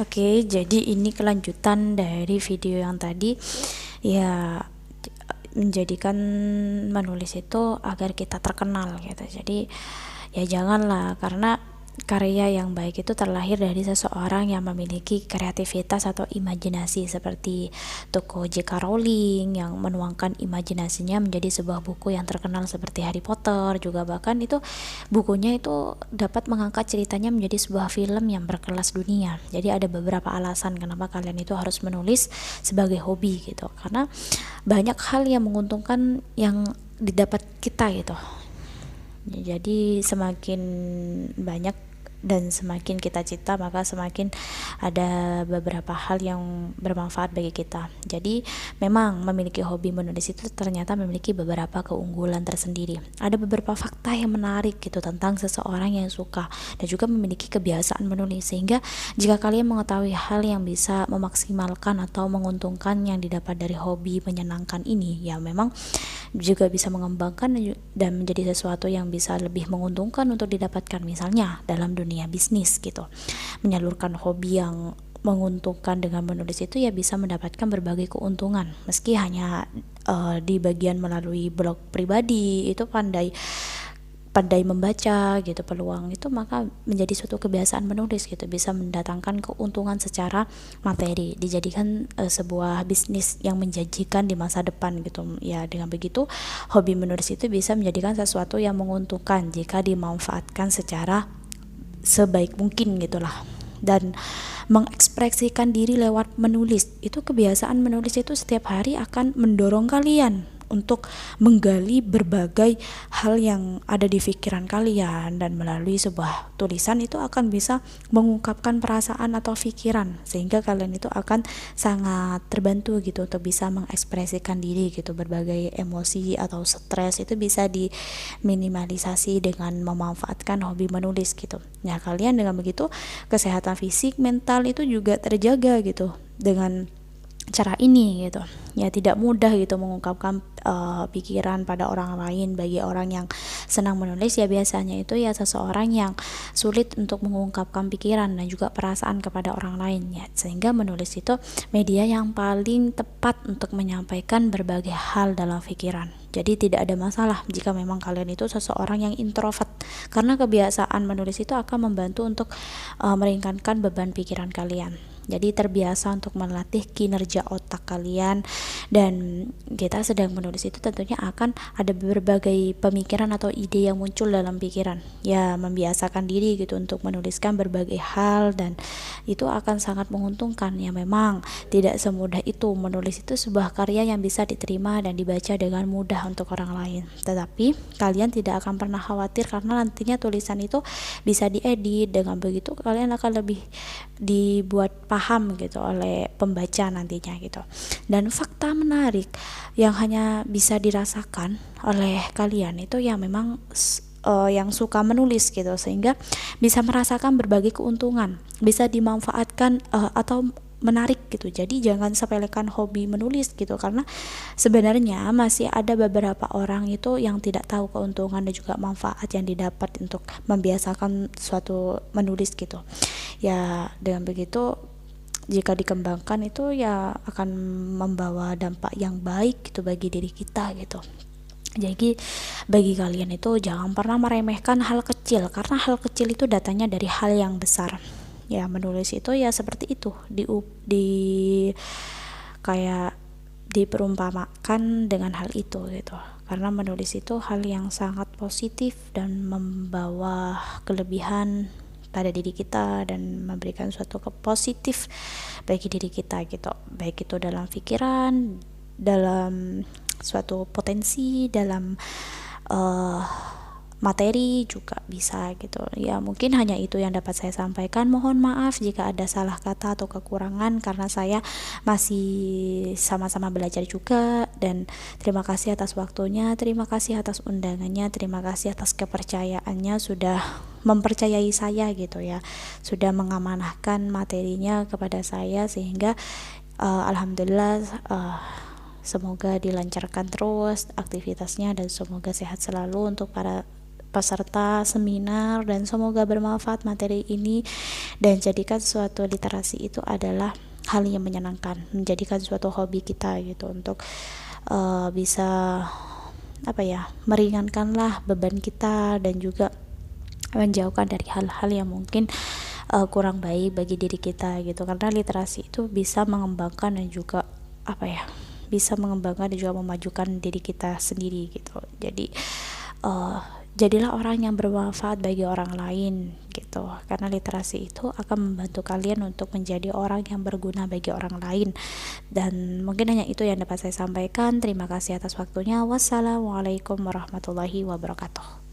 Oke, jadi ini kelanjutan dari video yang tadi ya, menjadikan menulis itu agar kita terkenal gitu. Jadi ya janganlah, karena karya yang baik itu terlahir dari seseorang yang memiliki kreativitas atau imajinasi, seperti tokoh J.K. Rowling yang menuangkan imajinasinya menjadi sebuah buku yang terkenal seperti Harry Potter juga. Bahkan itu bukunya itu dapat mengangkat ceritanya menjadi sebuah film yang berkelas dunia. Jadi ada beberapa alasan kenapa kalian itu harus menulis sebagai hobi gitu, karena banyak hal yang menguntungkan yang didapat kita gitu. Jadi semakin banyak dan semakin kita cita, maka semakin ada beberapa hal yang bermanfaat bagi kita. Jadi memang memiliki hobi menulis itu ternyata memiliki beberapa keunggulan tersendiri. Ada beberapa fakta yang menarik gitu tentang seseorang yang suka dan juga memiliki kebiasaan menulis, sehingga jika kalian mengetahui hal yang bisa memaksimalkan atau menguntungkan yang didapat dari hobi menyenangkan ini, ya memang juga bisa mengembangkan dan menjadi sesuatu yang bisa lebih menguntungkan untuk didapatkan, misalnya dalam dunia bisnis gitu. Menyalurkan hobi yang menguntungkan dengan menulis itu ya bisa mendapatkan berbagai keuntungan, meski hanya di bagian melalui blog pribadi itu pandai membaca gitu peluang itu, maka menjadi suatu kebiasaan menulis gitu bisa mendatangkan keuntungan secara materi, dijadikan sebuah bisnis yang menjanjikan di masa depan gitu ya. Dengan begitu hobi menulis itu bisa menjadikan sesuatu yang menguntungkan jika dimanfaatkan secara sebaik mungkin gitulah. Dan mengekspresikan diri lewat menulis, itu kebiasaan menulis itu setiap hari akan mendorong kalian untuk menggali berbagai hal yang ada di pikiran kalian, dan melalui sebuah tulisan itu akan bisa mengungkapkan perasaan atau pikiran, sehingga kalian itu akan sangat terbantu gitu untuk bisa mengekspresikan diri gitu. Berbagai emosi atau stres itu bisa diminimalisasi dengan memanfaatkan hobi menulis gitu. Nah, kalian dengan begitu kesehatan fisik, mental itu juga terjaga gitu dengan cara ini gitu. Ya tidak mudah gitu mengungkapkan pikiran pada orang lain. Bagi orang yang senang menulis ya biasanya itu ya seseorang yang sulit untuk mengungkapkan pikiran dan juga perasaan kepada orang lain ya, sehingga menulis itu media yang paling tepat untuk menyampaikan berbagai hal dalam pikiran. Jadi tidak ada masalah jika memang kalian itu seseorang yang introvert, karena kebiasaan menulis itu akan membantu untuk meringankan beban pikiran kalian. Jadi terbiasa untuk melatih kinerja otak kalian, dan kita sedang menulis itu tentunya akan ada berbagai pemikiran atau ide yang muncul dalam pikiran. Ya membiasakan diri gitu untuk menuliskan berbagai hal, dan itu akan sangat menguntungkan. Ya memang tidak semudah itu menulis itu sebuah karya yang bisa diterima dan dibaca dengan mudah untuk orang lain. Tetapi kalian tidak akan pernah khawatir karena nantinya tulisan itu bisa diedit. Dengan begitu kalian akan lebih dibuat paham gitu oleh pembaca nantinya gitu. Dan fakta menarik yang hanya bisa dirasakan oleh kalian itu yang memang yang suka menulis gitu, sehingga bisa merasakan berbagai keuntungan, bisa dimanfaatkan atau menarik gitu. Jadi jangan sepelekan hobi menulis gitu, karena sebenarnya masih ada beberapa orang itu yang tidak tahu keuntungan dan juga manfaat yang didapat untuk membiasakan suatu menulis gitu. Ya dengan begitu jika dikembangkan itu ya akan membawa dampak yang baik gitu bagi diri kita gitu. Jadi bagi kalian itu jangan pernah meremehkan hal kecil, karena hal kecil itu datangnya dari hal yang besar. Ya menulis itu ya seperti itu, di kayak diperumpamakan dengan hal itu gitu. Karena menulis itu hal yang sangat positif dan membawa kelebihan pada diri kita dan memberikan suatu positif bagi diri kita gitu, baik itu dalam pikiran, dalam suatu potensi, dalam materi juga bisa gitu. Ya mungkin hanya itu yang dapat saya sampaikan. Mohon maaf jika ada salah kata atau kekurangan, karena saya masih sama-sama belajar juga. Dan terima kasih atas waktunya, terima kasih atas undangannya, terima kasih atas kepercayaannya, sudah mempercayai saya gitu ya, sudah mengamanahkan materinya kepada saya, sehingga alhamdulillah semoga dilancarkan terus aktivitasnya dan semoga sehat selalu untuk para peserta seminar, dan semoga bermanfaat materi ini, dan jadikan suatu literasi itu adalah hal yang menyenangkan, menjadikan suatu hobi kita gitu, untuk bisa meringankanlah beban kita, dan juga menjauhkan dari hal-hal yang mungkin kurang baik bagi diri kita gitu. Karena literasi itu bisa mengembangkan dan juga bisa mengembangkan dan juga memajukan diri kita sendiri gitu. Jadi jadilah orang yang bermanfaat bagi orang lain gitu, karena literasi itu akan membantu kalian untuk menjadi orang yang berguna bagi orang lain. Dan mungkin hanya itu yang dapat saya sampaikan. Terima kasih atas waktunya. Wassalamualaikum warahmatullahi wabarakatuh.